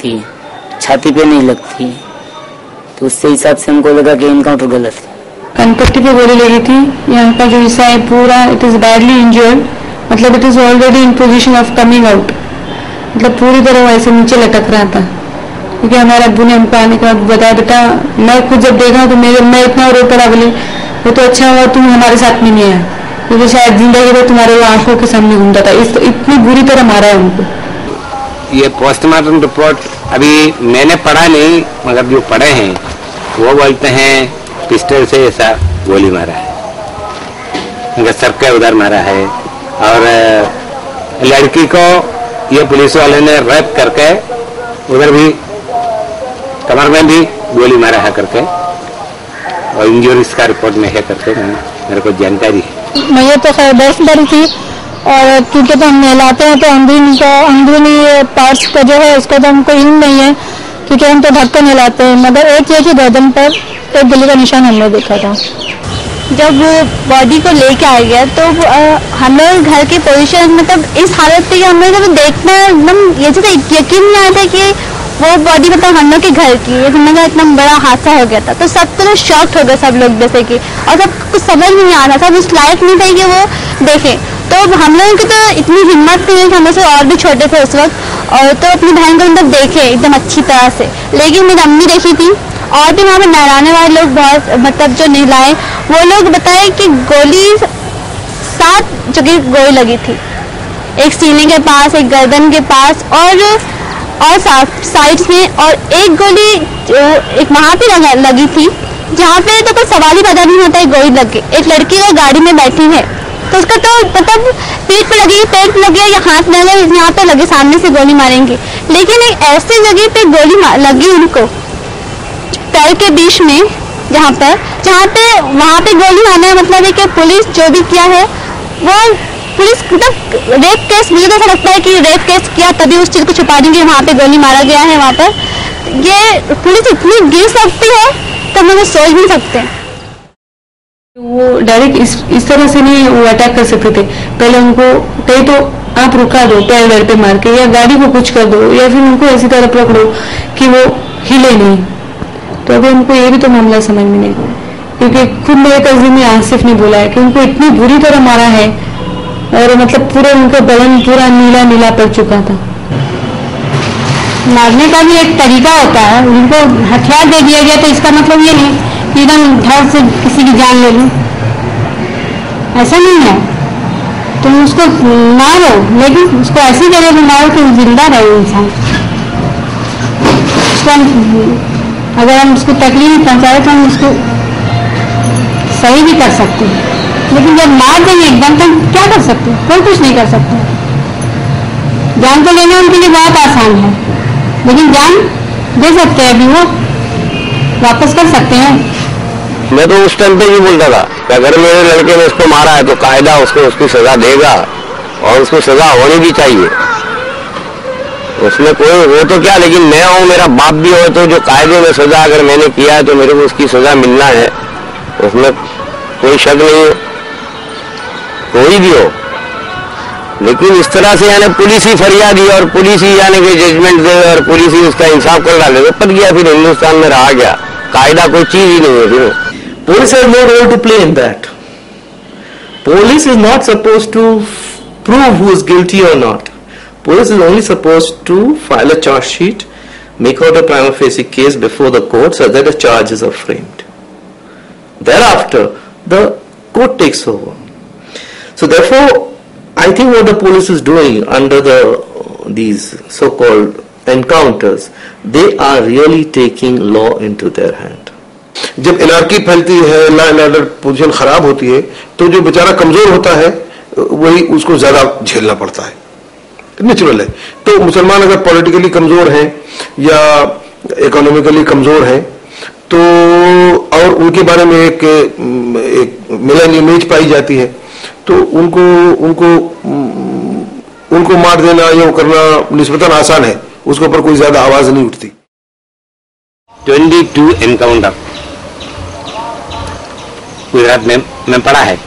लगती है, छाती पे नहीं लगती है, तो उससे हिसाब से हमको लगा कि एनकाउंटर गलत है। कनपट्टी पे गोली लगी थी। यहाँ का जो हिस्सा है पूरा इट इज बैडली इंजर्ड, मतलब it is already in position of coming out, मतलब पूरी तरह ऐसे नीचे लटक रहा था। क्योंकि हमारे अब्बू ने हमको आने के बाद बताया, बेटा मैं खुद जब देखा तो मैं इतना रो पड़ा, बोले वो तो अच्छा हुआ तुम हमारे साथ में नहीं आया, क्योंकि शायद जिंदगी में तुम्हारे आंखों के सामने घूमता था। इतनी बुरी तरह मारा है उनको। ये पोस्टमार्टम रिपोर्ट अभी मैंने पढ़ा नहीं, मगर जो पढ़े हैं वो बोलते हैं पिस्टल से ऐसा गोली मारा है, उनका सर के उधर मारा है। और लड़की को ये पुलिस वाले ने रेप करके उधर भी कमर में भी गोली मारा है करके, और इंजरीज का रिपोर्ट में है करके मेरे को जानकारी है। मैं तो खैर 10 बारी थी, और क्योंकि तो हम नहलाते हैं तो अंदरूनी पार्ट्स का जो है उसका तो हमको इल्म नहीं है, क्योंकि हम तो ढक कर नहलाते हैं। मगर एक ये कि गर्दन पर एक गोली का निशान हमने देखा था। जब वो बॉडी को लेके आ गया तो हम लोग घर की पोजीशन मतलब इस हालत पे हम लोग देखना एकदम ये जैसे यकीन नहीं आया था कि वो बॉडी मतलब हम लोग के घर की है। हमने कहा इतना बड़ा हादसा हो गया था, तो सब तो शॉक्ड हो गए सब लोग जैसे कि, और सब कुछ समझ नहीं आ रहा था, सब उस लायक नहीं थे कि वो देखें। तो हम लोगों की तो इतनी हिम्मत नहीं है कि हम से और भी छोटे थे उस वक्त, और तो अपनी बहन को मतलब देखे एकदम अच्छी तरह से। लेकिन मेरी अम्मी देखी थी और भी वहाँ पे नहलाने वाले लोग बहुत मतलब जो नहलाए वो लोग बताए कि गोली 7 जगह गोली लगी थी, एक सीने के पास, एक गर्दन के पास और साइड्स में, और एक गोली एक वहाँ पे लगी थी जहाँ पे तो कोई सवाल ही पता नहीं होता है गोली लग गई। एक लड़की वो गाड़ी में बैठी है तो उसका तो मतलब पीठ पे लगी, पेट पे लगी या हाथ में लगे, यहाँ पे लगे, सामने से गोली मारेंगे। लेकिन एक ऐसी जगह पे गोली लगी उनको पैर के बीच में, जहाँ पे वहाँ पे गोली मारने का मतलब है कि पुलिस जो भी किया है वो पुलिस मतलब रेप केस, मुझे तो ऐसा लगता है कि रेप केस किया तभी उस चीज़ को छुपा देंगे वहाँ पे गोली मारा गया है। वहाँ पर ये पुलिस इतनी गिर सकती है तो हम लोग सोच नहीं सकते। वो डायरेक्ट इस तरह से नहीं वो अटैक कर सकते थे। पहले उनको कहे तो आप रुका दो पैर पे मार के, या गाड़ी को कुछ कर दो, या फिर उनको ऐसी तरह पकड़ो कि वो हिले नहीं। तो अभी उनको ये भी तो मामला समझ में नहीं, क्योंकि खुद मेरे कज़िन ने आसिफ ने बोला है कि उनको इतनी बुरी तरह मारा है, और मतलब पूरे उनका बदन पूरा नीला नीला पड़ चुका था। मारने का भी एक तरीका होता है, उनको हथियार दे दिया गया तो इसका मतलब ये नहीं कि एकदम धड़ से किसी की जान ले लूं, ऐसा नहीं है। तुम उसको मारो, लेकिन उसको ऐसी जगह पे मारो कि जिंदा रहे इंसान। अगर हम उसको तकलीफ पहुंचाए तो हम उसको सही भी कर सकते हैं, लेकिन जब मार देंगे एकदम तो क्या कर सकते हैं? कोई कुछ नहीं कर सकते। जान तो लेना उनके लिए बहुत आसान है, लेकिन जान दे सकते हैं, अभी वो वापस कर सकते हैं। मैं तो उस टाइम पे ही बोलता था कि अगर मेरे लड़के ने उसको मारा है तो कायदा उसको उसकी सजा देगा, और उसको सजा होनी भी चाहिए। उसमें कोई हो तो क्या, लेकिन मैं हूँ, मेरा बाप भी हो, तो जो कायदे में सजा अगर मैंने किया है तो मेरे को उसकी सजा मिलना है, उसमें कोई शक नहीं है, कोई भी हो। लेकिन इस तरह से यानी पुलिस ही फरियाद दी और पुलिस ही यानी कि जजमेंट दे और पुलिस ही उसका इंसाफ कर डाले तो पत गया, फिर हिंदुस्तान में रहा गया। कायदा कोई चीज ही नहीं है। फिर Police has no role to play in that. Police is not supposed to prove who is guilty or not. Police is only supposed to file a charge sheet, make out a prima facie case before the court so that the charges are framed. Thereafter, the court takes over. So therefore, I think what the police is doing under these so-called encounters, they are really taking law into their hand. जब एनआरकी फैलती है, law and order position खराब होती है, तो जो बेचारा कमजोर होता है वही उसको ज्यादा झेलना पड़ता है, नेचुरल है। तो मुसलमान अगर पॉलिटिकली कमजोर हैं या इकोनॉमिकली कमजोर हैं तो, और उनके बारे में एक मिलन इमेज पाई जाती है, तो उनको मार देना या करना निस्बतन आसान है, उसके ऊपर कोई ज्यादा आवाज नहीं उठती। 22 एनकाउंटर गुजरात में मैं पढ़ा है।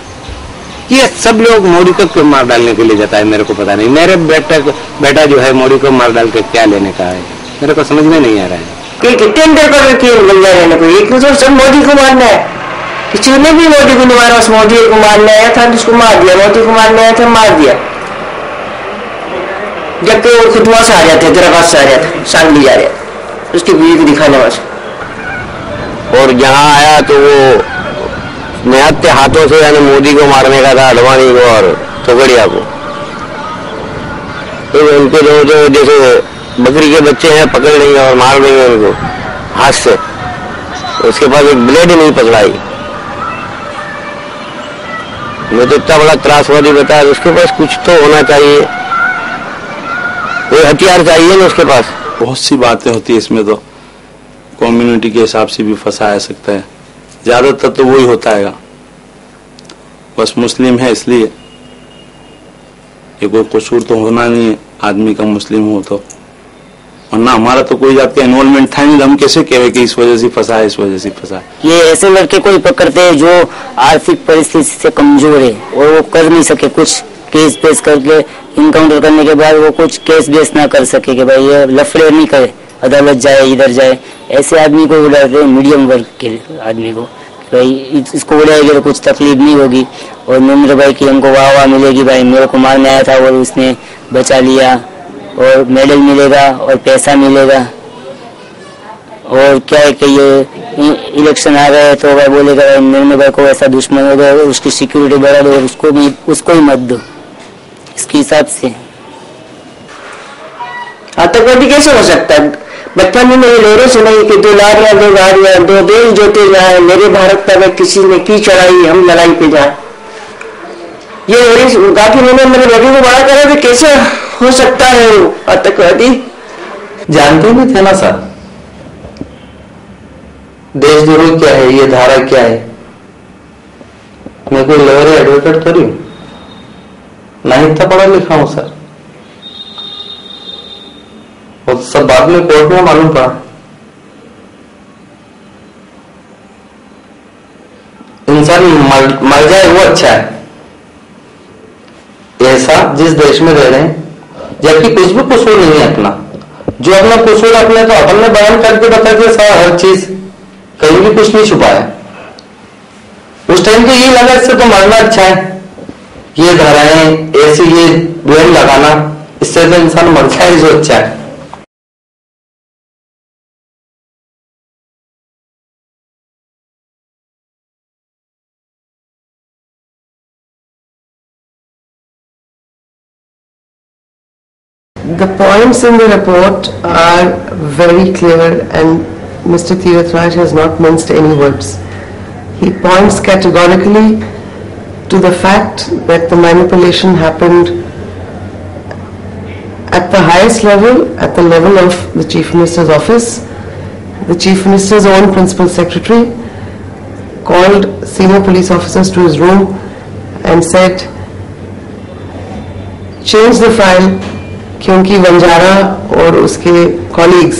ये सब लोग मोदी को क्यों मार डालने के लिए जाता है मेरे को पता नहीं। मेरे बेटा जो है मोदी को मार डाल के क्या लेने का है। मेरे को समझ में नहीं आ रहा है कि टेंडर कर रखी है बंदा रहने को, एक तो सब मोदी को मारना है, किसी ने भी मोदी को नहीं मारा, उस मोदी को मारने आया था उसको मार दिया, मोदी को मारने आया था मार दिया, जबकि वो खुद वहां से आ जाते, दरगाह से आ जाता, सांगली जा रहा था उसकी बीवी को दिखाने वहां से। और यहाँ आया तो वो निहत्ते हाथों से यानी मोदी को मारने का था, अडवाणी को और तोगड़िया को। तो उनके जो जैसे बकरी के बच्चे हैं पकड़ लेंगे और मार देंगे उनको हाथ से, उसके पास एक ब्लेड ही नहीं पकड़ाई। मैं तो इतना बड़ा त्रासवादी बताया, उसके पास कुछ तो होना चाहिए, कोई हथियार चाहिए ना उसके पास। बहुत सी बातें होती है इसमें, तो कम्युनिटी के हिसाब से भी फंसाया सकता है, ज्यादातर तो वही होता है, बस मुस्लिम है इसलिए, ये कोई कसूर तो होना नहीं है आदमी का मुस्लिम हो तो, वरना हमारा तो कोई जात का इन्वॉल्वमेंट था नहीं, हम कैसे कहे कि इस वजह से फंसा है, इस वजह से फंसा है। ये ऐसे लड़के कोई पकड़ते हैं जो आर्थिक परिस्थिति से कमजोर है और वो कर नहीं सके, कुछ केस पेश करके इनकाउंटर करने के बाद वो कुछ केस बेस ना कर सके कि भाई ये लफड़े नहीं करे, अदालत जाए इधर जाए, ऐसे आदमी को उड़ाते हैं, मीडियम वर्ग के आदमी को, भाई इसको उड़ाएंगे तो कुछ तकलीफ नहीं होगी और नरेंद्र भाई की हमको वाह वाह मिलेगी, भाई मेरे को मारने आया था और उसने बचा लिया और मेडल मिलेगा और पैसा मिलेगा। और क्या है कि ये इलेक्शन आ रहा है तो भाई बोलेगा भाई नरेंद्र भाई को ऐसा दुश्मन हो गया, उसकी सिक्योरिटी बढ़ा दो और उसको ही मत दो, इसके हिसाब से। आतंकवादी कैसे हो सकता है? बचपन में मेरी लोरे सुनाई कि 2 लारियां 2 गाड़ियां 2 देश जोते जाए, मेरे भारत पर अगर किसी ने की चढ़ाई हम लड़ाई पे जाए, ये लोरी काफी मैंने मेरे बेटे को बड़ा करा कि कैसे हो सकता है वो आतंकवादी। जानते नहीं थे ना सर देशद्रोह क्या है, ये धारा क्या है। मैं कोई लॉयर एडवोकेट तो नहीं, नहीं इतना पढ़ा लिखा हूं सर, और सब बाद में कोर्ट में मालूम पड़ा। इंसान मर जाए वो अच्छा है, ऐसा जिस देश में रह रहे हैं, जबकि कुछ भी कसूर नहीं है अपना, जो अपना कसूर अपने तो अपन ने बयान करके बता दिया सारा, हर चीज कहीं भी कुछ नहीं छुपाया। उस टाइम तो ये लगा इससे तो मरना अच्छा है, ये धाराएं ऐसे ये ब्लेम लगाना, इससे तो इंसान मर जाए जो अच्छा है। The points in the report are very clear and Mr. Tirath Raj has not minced any words. He points categorically to the fact that the manipulation happened at the highest level, at the level of the Chief Minister's office. The Chief Minister's own Principal Secretary called senior police officers to his room and said, change the file, क्योंकि वंजारा और उसके colleagues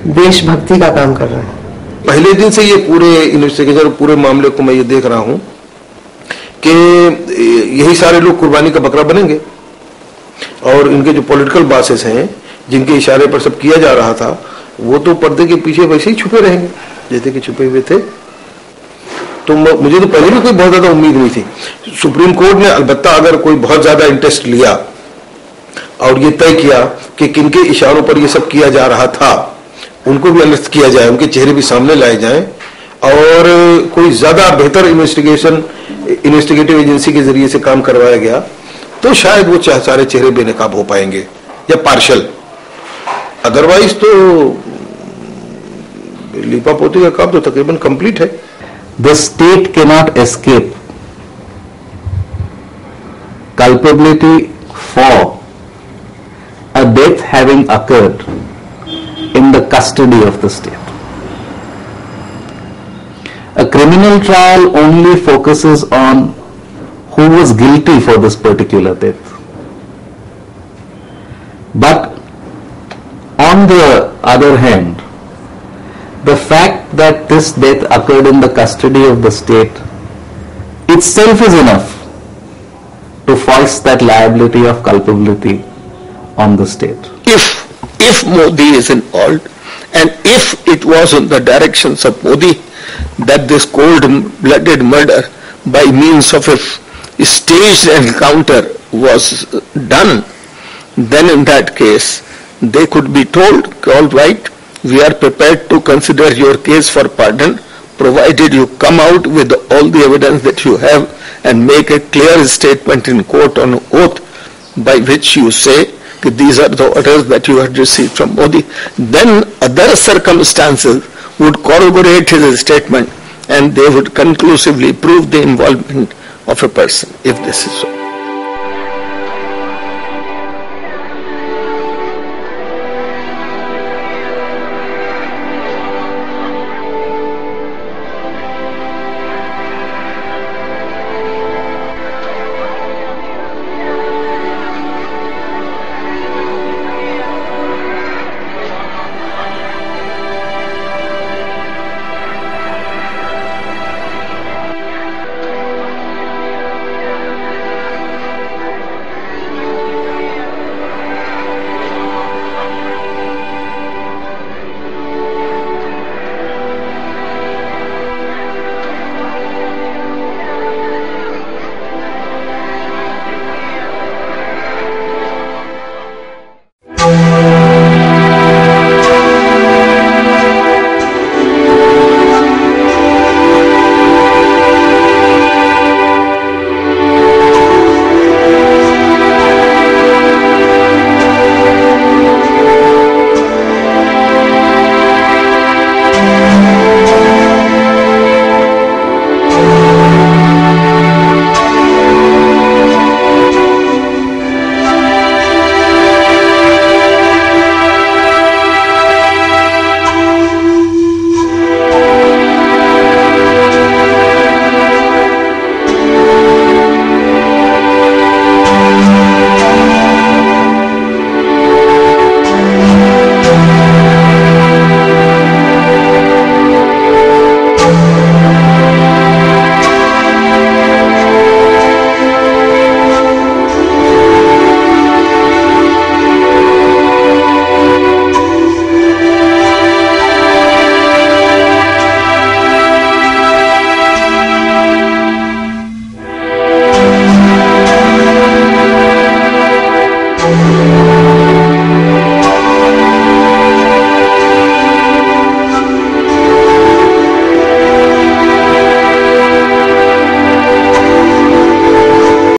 देशभक्ति का काम कर रहे हैं। पहले दिन से ये पूरे इन्वेस्टिगेशन पूरे मामले को मैं ये देख रहा हूं कि यही सारे लोग कुर्बानी का बकरा बनेंगे और इनके जो पॉलिटिकल बॉसेस हैं जिनके इशारे पर सब किया जा रहा था वो तो पर्दे के पीछे वैसे ही छुपे रहेंगे जैसे कि छुपे हुए थे। तो मुझे तो पहले भी कोई बहुत ज्यादा उम्मीद नहीं थी। सुप्रीम कोर्ट ने अलबत्ता अगर कोई बहुत ज्यादा इंटरेस्ट लिया और ये तय किया कि किनके इशारों पर ये सब किया जा रहा था, उनको भी अरेस्ट किया जाए, उनके चेहरे भी सामने लाए जाएं और कोई ज्यादा बेहतर इन्वेस्टिगेटिव एजेंसी के जरिए से काम करवाया गया तो शायद वो सारे चेहरे बेनकाब हो पाएंगे या पार्शल। अदरवाइज तो लीपापोती का काम तो तकरीबन कंप्लीट है। The state cannot escape culpability for a death having occurred in the custody of the state. A criminal trial only focuses on who was guilty for this particular death. But on the other hand, the fact that this death occurred in the custody of the state itself is enough to foist that liability of culpability on the state. If if Modi is involved, and if it was on the directions of Modi that this cold-blooded murder by means of a staged encounter was done, then in that case they could be told, all right, we are prepared to consider your case for pardon, provided you come out with all the evidence that you have and make a clear statement in court on oath by which you say that these are the orders that you had received from Modi. Then other circumstances would corroborate his statement and they would conclusively prove the involvement of a person, if this is so.